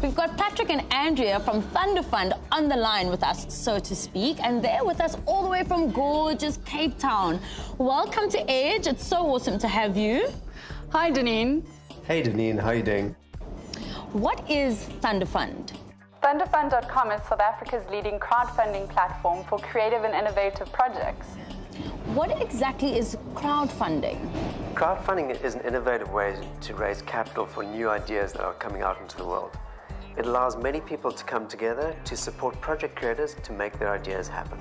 We've got Patrick and Andrea from Thundafund on the line with us, so to speak, and they're with us all the way from gorgeous Cape Town. Welcome to Edge. It's so awesome to have you. Hi, Danine. Hey, Danine. How are you doing? What is Thundafund? Thundafund.com is South Africa's leading crowdfunding platform for creative and innovative projects. What exactly is crowdfunding? Crowdfunding is an innovative way to raise capital for new ideas that are coming out into the world. It allows many people to come together to support project creators to make their ideas happen.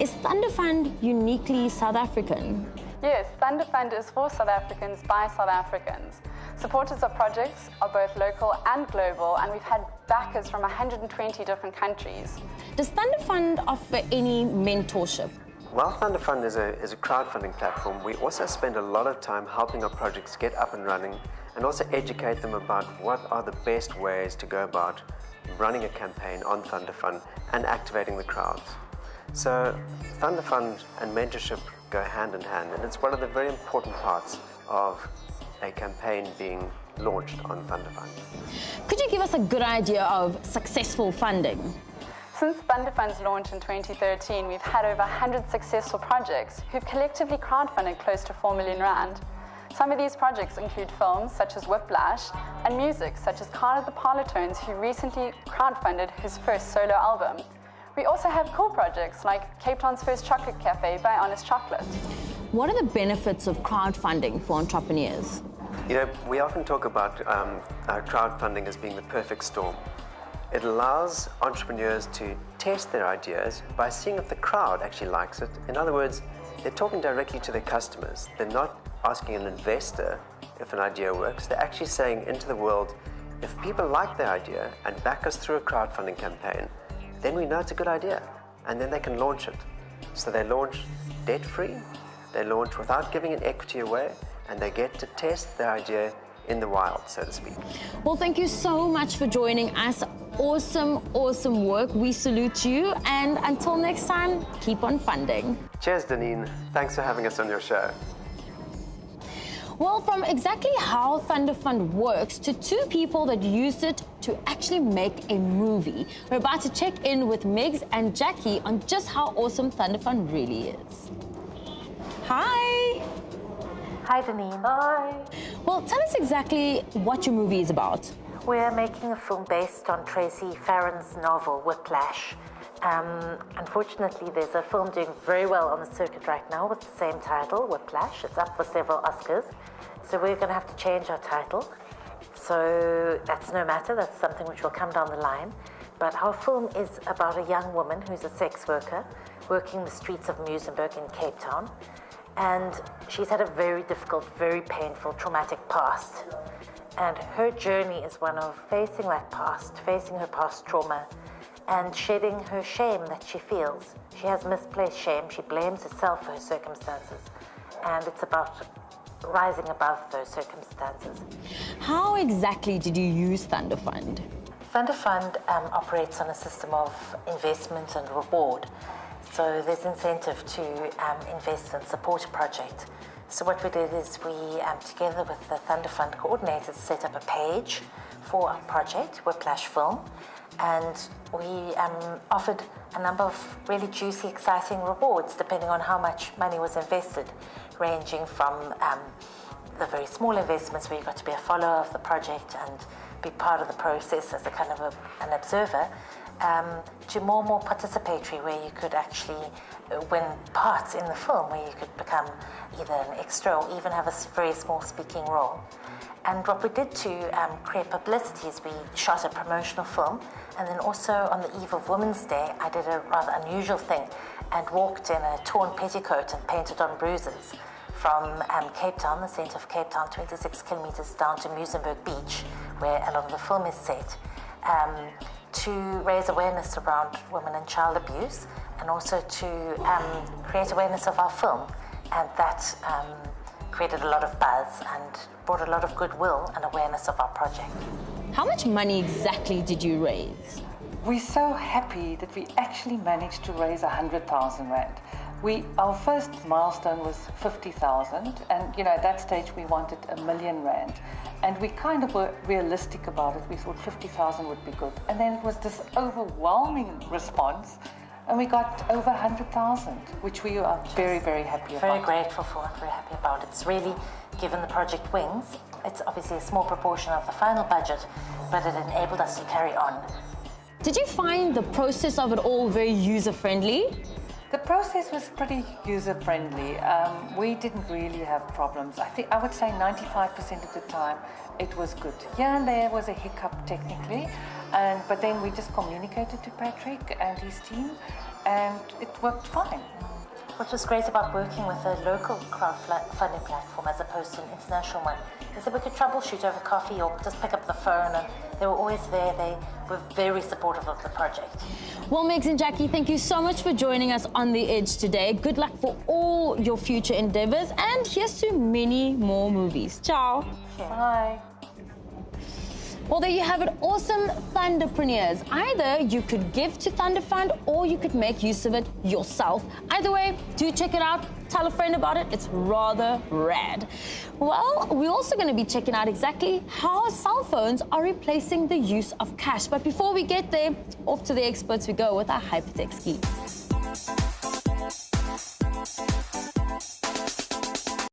Is Thundafund uniquely South African? Yes, Thundafund is for South Africans by South Africans. Supporters of projects are both local and global, and we've had backers from 120 different countries. Does Thundafund offer any mentorship? While Thundafund is a crowdfunding platform, we also spend a lot of time helping our projects get up and running and also educate them about what are the best ways to go about running a campaign on Thundafund and activating the crowds. So Thundafund and mentorship go hand in hand, and it's one of the very important parts of a campaign being launched on Thundafund. Could you give us a good idea of successful funding? Since Thundafund's launch in 2013, we've had over 100 successful projects who've collectively crowdfunded close to 4 million rand. Some of these projects include films such as Whiplash and music such as Carl of the Parlotones, who recently crowdfunded his first solo album. We also have cool projects like Cape Town's first chocolate cafe by Honest Chocolate. What are the benefits of crowdfunding for entrepreneurs? You know, we often talk about crowdfunding as being the perfect storm. It allows entrepreneurs to test their ideas by seeing if the crowd actually likes it. In other words, they're talking directly to their customers. They're not asking an investor if an idea works. They're actually saying into the world, if people like their idea and back us through a crowdfunding campaign, then we know it's a good idea, and then they can launch it. So they launch debt-free, they launch without giving an equity away, and they get to test their idea in the wild, so to speak. Well, thank you so much for joining us. Awesome, awesome work. We salute you, and until next time, keep on funding. Cheers, Danine. Thanks for having us on your show. Well, from exactly how Thundafund works to two people that used it to actually make a movie, we're about to check in with Megs and Jacky on just how awesome Thundafund really is. Hi. Hi, Danine. Hi. Well, tell us exactly what your movie is about. We're making a film based on Tracy Farron's novel, Whiplash. Unfortunately, there's a film doing very well on the circuit right now with the same title, Whiplash. It's up for several Oscars. So we're going to have to change our title. So that's no matter. That's something which will come down the line. But our film is about a young woman who's a sex worker working the streets of Muizenberg in Cape Town. And she's had a very difficult, very painful, traumatic past. And her journey is one of facing that past, facing her past trauma, and shedding her shame that she feels. She has misplaced shame. She blames herself for her circumstances. And it's about rising above those circumstances. How exactly did you use Thundafund? Thundafund operates on a system of investment and reward. So there's incentive to invest and support a project. So what we did is we, together with the Thundafund coordinators, set up a page for our project, Whiplash Film, and we offered a number of really juicy, exciting rewards depending on how much money was invested, ranging from the very small investments where you got to be a follower of the project and be part of the process as a kind of an observer, to more participatory, where you could actually win parts in the film, where you could become either an extra or even have a very small speaking role. And what we did to create publicity is we shot a promotional film, and then also on the eve of Women's Day, I did a rather unusual thing and walked in a torn petticoat and painted on bruises from Cape Town, the centre of Cape Town, 26 kilometres down to Muizenberg Beach, where a lot of the film is set, to raise awareness around women and child abuse, and also to create awareness of our film. And that created a lot of buzz and brought a lot of goodwill and awareness of our project. How much money exactly did you raise? We're so happy that we actually managed to raise 100,000 rand. Our first milestone was 50,000, and at that stage we wanted R1 million, and we kind of were realistic about it. We thought 50,000 would be good, and then it was this overwhelming response, and we got over 100,000, which we are very, very happy about. Very grateful for and very happy about. It's really given the project wings. It's obviously a small proportion of the final budget, but it enabled us to carry on. Did you find the process of it all very user-friendly? The process was pretty user-friendly. We didn't really have problems. I would say 95% of the time it was good. Here and there was a hiccup technically, but then we just communicated to Patrick and his team, and it worked fine. What was great about working with a local crowdfunding platform as opposed to an international one is that we could troubleshoot over coffee or just pick up the phone, and they were always there. They were very supportive of the project. Well, Megs and Jackie, thank you so much for joining us on The Edge today. Good luck for all your future endeavors, and here's to many more movies. Ciao. Bye. Well, there you have it, awesome Thunderpreneurs. Either you could give to Thundafund or you could make use of it yourself. Either way, do check it out. Tell a friend about it. It's rather rad. Well, we're also going to be checking out exactly how cell phones are replacing the use of cash. But before we get there, off to the experts we go with our hypertext geek.